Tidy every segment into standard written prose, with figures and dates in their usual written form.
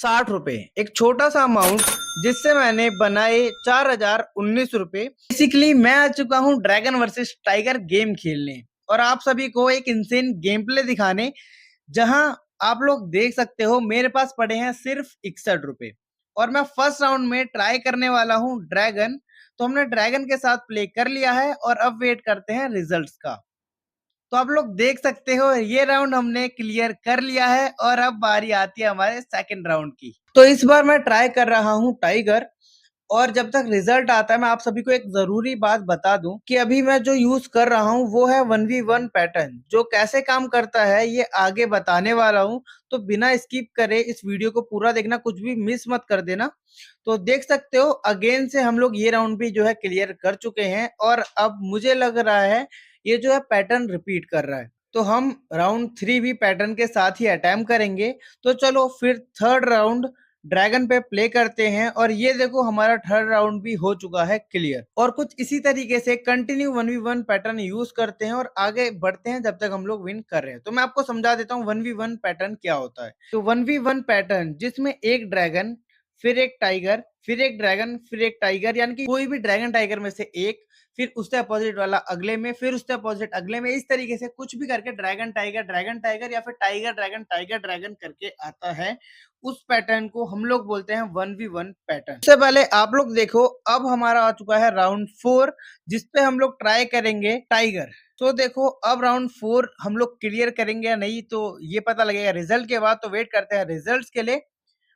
₹60, एक छोटा सा अमाउंट जिससे मैंने बनाए 4019 रुपए। बेसिकली मैं आ चुका हूँ ड्रैगन वर्सेस टाइगर गेम खेलने और आप सभी को एक इंसेन गेम प्ले दिखाने, जहां आप लोग देख सकते हो मेरे पास पड़े हैं सिर्फ ₹61 और मैं फर्स्ट राउंड में ट्राई करने वाला हूँ ड्रैगन। तो हमने ड्रैगन के साथ प्ले कर लिया है और अब वेट करते हैं रिजल्ट्स का। तो आप लोग देख सकते हो ये राउंड हमने क्लियर कर लिया है और अब बारी आती है हमारे सेकंड राउंड की। तो इस बार मैं ट्राई कर रहा हूँ टाइगर और जब तक रिजल्ट आता है मैं आप सभी को एक जरूरी बात बता दूं कि अभी मैं जो यूज कर रहा हूं वो है 1v1 पैटर्न। जो कैसे काम करता है ये आगे बताने वाला हूं, तो बिना स्किप करे इस वीडियो को पूरा देखना, कुछ भी मिस मत कर देना। तो देख सकते हो अगेन से हम लोग ये राउंड भी जो है क्लियर कर चुके हैं और अब मुझे लग रहा है ये जो है पैटर्न रिपीट कर रहा है। तो हम राउंड 3 भी पैटर्न के साथ ही अटेम्प्ट करेंगे। तो चलो फिर थर्ड राउंड ड्रैगन पे प्ले करते हैं और ये देखो हमारा थर्ड राउंड भी हो चुका है क्लियर। और कुछ इसी तरीके से कंटिन्यू 1v1 पैटर्न यूज करते हैं और आगे बढ़ते हैं जब तक हम लोग विन कर रहे हैं। तो मैं आपको समझा देता हूँ 1v1 पैटर्न क्या होता है। तो 1v1 पैटर्न जिसमें एक ड्रैगन, फिर एक टाइगर, फिर एक ड्रैगन, फिर एक टाइगर, यानी कि कोई भी ड्रैगन टाइगर में से एक, फिर उससे अपोजिट वाला अगले में, फिर उससे अपोजिट अगले में, इस तरीके से कुछ भी करके ड्रैगन टाइगर या फिर टाइगर ड्रैगन करके आता है। उस पैटर्न को हम लोग बोलते हैं 1v1 पैटर्न। इससे पहले आप लोग देखो अब हमारा आ चुका है राउंड 4 जिसपे हम लोग ट्राई करेंगे टाइगर। तो देखो अब राउंड 4 हम लोग क्लियर करेंगे या नहीं तो ये पता लगेगा रिजल्ट के बाद। तो वेट करते हैं रिजल्ट्स के लिए।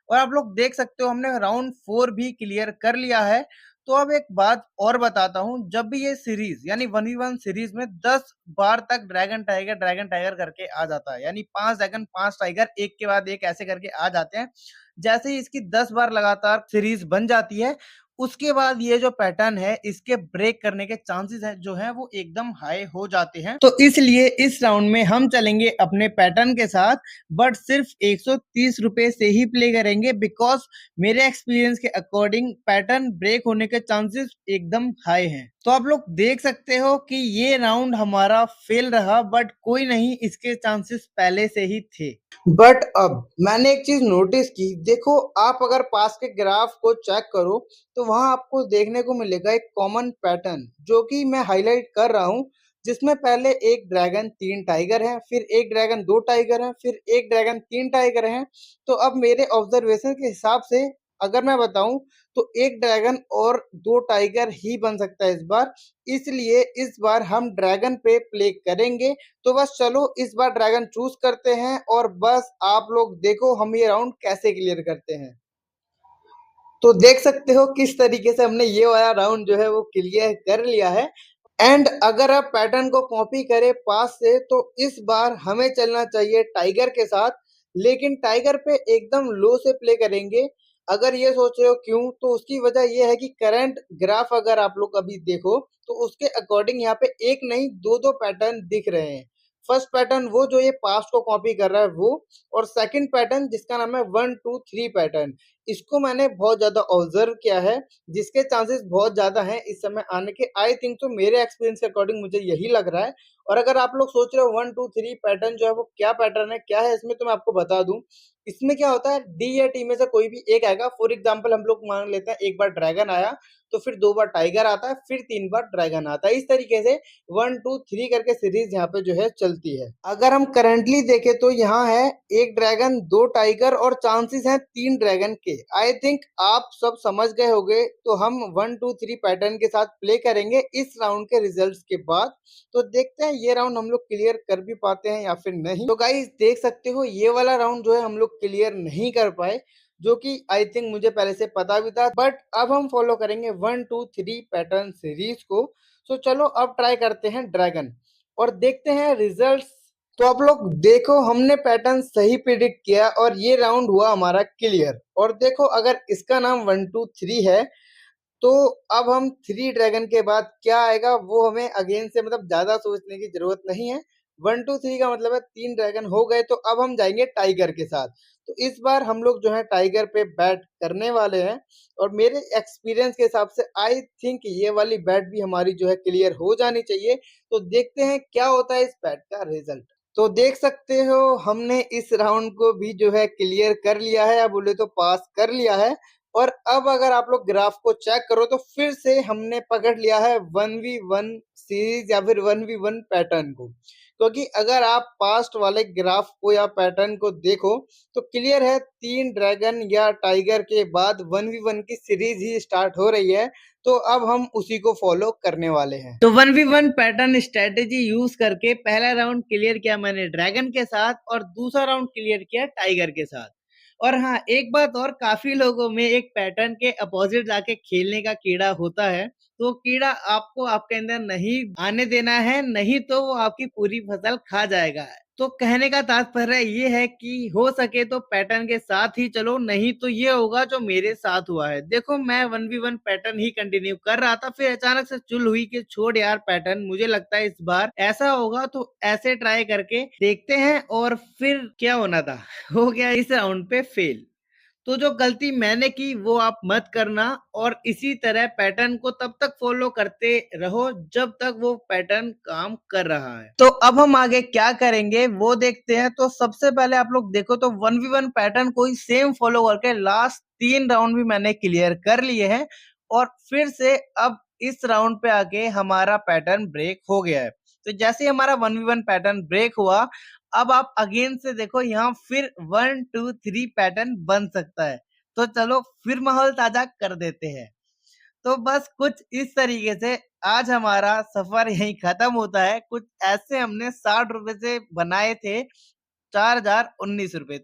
और आप लोग देख सकते हो हमने राउंड 4 भी क्लियर कर लिया है। तो अब एक बात और बताता हूँ, जब भी ये सीरीज यानी 1v1 सीरीज में 10 बार तक ड्रैगन टाइगर करके आ जाता है, यानी 5 ड्रैगन 5 टाइगर एक के बाद एक ऐसे करके आ जाते हैं। जैसे ही इसकी 10 बार लगातार सीरीज बन जाती है उसके बाद ये जो पैटर्न है इसके ब्रेक करने के चांसेस है जो है वो एकदम हाई हो जाते हैं। तो इसलिए इस राउंड में हम चलेंगे अपने पैटर्न के साथ, बट सिर्फ ₹130 से ही प्ले करेंगे बिकॉज मेरे एक्सपीरियंस के अकॉर्डिंग पैटर्न ब्रेक होने के चांसेस एकदम हाई हैं। तो आप लोग देख सकते हो कि ये राउंड हमारा फेल रहा, बट कोई नहीं, इसके चांसेस पहले से ही थे। बट अब मैंने एक चीज नोटिस की, देखो आप अगर पास के ग्राफ को चेक करो तो वहां आपको देखने को मिलेगा एक कॉमन पैटर्न जो कि मैं हाईलाइट कर रहा हूं, जिसमें पहले एक ड्रैगन 3 टाइगर है, फिर एक ड्रैगन 2 टाइगर है, फिर एक ड्रैगन 3 टाइगर है। तो अब मेरे ऑब्जर्वेशन के हिसाब से अगर मैं बताऊं तो एक ड्रैगन और 2 टाइगर ही बन सकता है इस बार। इसलिए इस बार हम ड्रैगन पे प्ले करेंगे। तो बस चलो इस बार ड्रैगन चूज करते हैं और बस आप लोग देखो हम ये राउंड कैसे क्लियर करते हैं। तो देख सकते हो किस तरीके से हमने ये वाला राउंड जो है वो क्लियर कर लिया है। एंड अगर आप पैटर्न को कॉपी करें पास से तो इस बार हमें चलना चाहिए टाइगर के साथ, लेकिन टाइगर पे एकदम लो से प्ले करेंगे। अगर ये सोच रहे हो क्यों, तो उसकी वजह ये है कि करंट ग्राफ अगर आप लोग अभी देखो तो उसके अकॉर्डिंग यहाँ पे एक नहीं दो दो पैटर्न दिख रहे हैं। फर्स्ट पैटर्न वो जो ये पास्ट को कॉपी कर रहा है वो, और सेकंड पैटर्न जिसका नाम है 1 2 3 पैटर्न, इसको मैंने बहुत ज्यादा ऑब्जर्व किया है, जिसके चांसेस बहुत ज्यादा हैं इस समय आने के। आई थिंक तो मेरे एक्सपीरियंस के अकॉर्डिंग मुझे यही लग रहा है। और अगर आप लोग सोच रहे हो 1 2 3 पैटर्न जो है वो क्या पैटर्न है क्या है इसमें, तो मैं आपको बता दूं इसमें क्या होता है, डी या टी में से कोई भी एक आएगा। फॉर एग्जाम्पल हम लोग मान लेते हैं एक बार ड्रैगन आया तो फिर 2 बार टाइगर आता है, फिर 3 बार ड्रैगन आता है। इस तरीके से 1 2 3 करके सीरीज यहाँ पे जो है चलती है। अगर हम करंटली देखें तो यहाँ है एक ड्रैगन 2 टाइगर और चांसेस हैं 3 ड्रैगन के। आई थिंक आप सब समझ गए होंगे। तो हम 1 2 3 पैटर्न के साथ प्ले करेंगे इस राउंड के रिजल्ट्स के बाद। तो देखते हैं ये राउंड हम लोग क्लियर कर भी पाते हैं या फिर नहीं। तो गाइस देख सकते हो ये वाला राउंड जो है हम लोग क्लियर नहीं कर पाए, जो कि आई थिंक मुझे पहले से पता भी था। बट अब हम फॉलो करेंगे 1 2 3 पैटर्न सीरीज को। तो चलो अब ट्राई करते हैं ड्रैगन और देखते हैं रिजल्ट्स। तो आप लोग देखो हमने पैटर्न सही प्रिडिक्ट किया और ये राउंड हुआ हमारा क्लियर। और देखो अगर इसका नाम 1 2 3 है तो अब हम 3 ड्रैगन के बाद क्या आएगा वो हमें अगेन से मतलब ज्यादा सोचने की जरूरत नहीं है। 1 2 3 का मतलब है 3 ड्रैगन हो गए। तो अब हम जाएंगे टाइगर के साथ। तो इस बार हम लोग जो है टाइगर पे बैट करने वाले हैं और मेरे एक्सपीरियंस के हिसाब से आई थिंक ये वाली बैट भी हमारी जो है क्लियर हो जानी चाहिए। तो देखते हैं क्या होता है इस बैट का रिजल्ट। तो देख सकते हो हमने इस राउंड को भी जो है क्लियर कर लिया है, या बोले तो पास कर लिया है। और अब अगर आप लोग ग्राफ को चेक करो तो फिर से हमने पकड़ लिया है 1v1 सीरीज या फिर 1v1 पैटर्न को। क्योंकि अगर आप पास्ट वाले ग्राफ को या पैटर्न को देखो तो क्लियर है 3 ड्रैगन या टाइगर के बाद 1v1 की सीरीज ही स्टार्ट हो रही है। तो अब हम उसी को फॉलो करने वाले हैं। तो 1v1 पैटर्न स्ट्रेटेजी यूज करके पहला राउंड क्लियर किया मैंने ड्रैगन के साथ और दूसरा राउंड क्लियर किया टाइगर के साथ। और हाँ, एक बात और, काफी लोगों में एक पैटर्न के अपोजिट जाके खेलने का कीड़ा होता है। तो कीड़ा आपको आपके अंदर नहीं आने देना है, नहीं तो वो आपकी पूरी फसल खा जाएगा। तो कहने का तात्पर्य ये है कि हो सके तो पैटर्न के साथ ही चलो, नहीं तो ये होगा जो मेरे साथ हुआ है। देखो मैं 1v1 पैटर्न ही कंटिन्यू कर रहा था, फिर अचानक से चुल हुई कि छोड़ यार पैटर्न, मुझे लगता है इस बार ऐसा होगा, तो ऐसे ट्राई करके देखते हैं। और फिर क्या होना था हो गया इस राउंड पे फेल। तो जो गलती मैंने की वो आप मत करना, और इसी तरह पैटर्न को तब तक फॉलो करते रहो जब तक वो पैटर्न काम कर रहा है। तो अब हम आगे क्या करेंगे वो देखते हैं। तो सबसे पहले आप लोग देखो तो 1v1 पैटर्न को ही सेम फॉलो करके लास्ट 3 राउंड भी मैंने क्लियर कर लिए हैं। और फिर से अब इस राउंड पे आके हमारा पैटर्न ब्रेक हो गया है। तो जैसे ही हमारा 1v1 पैटर्न ब्रेक हुआ, अब आप अगेन से देखो यहाँ फिर 1 2 3 पैटर्न बन सकता है। तो चलो फिर माहौल ताजा कर देते हैं। तो बस कुछ इस तरीके से आज हमारा सफर यहीं खत्म होता है। कुछ ऐसे हमने 60 रुपए से बनाए थे 4019 रुपए।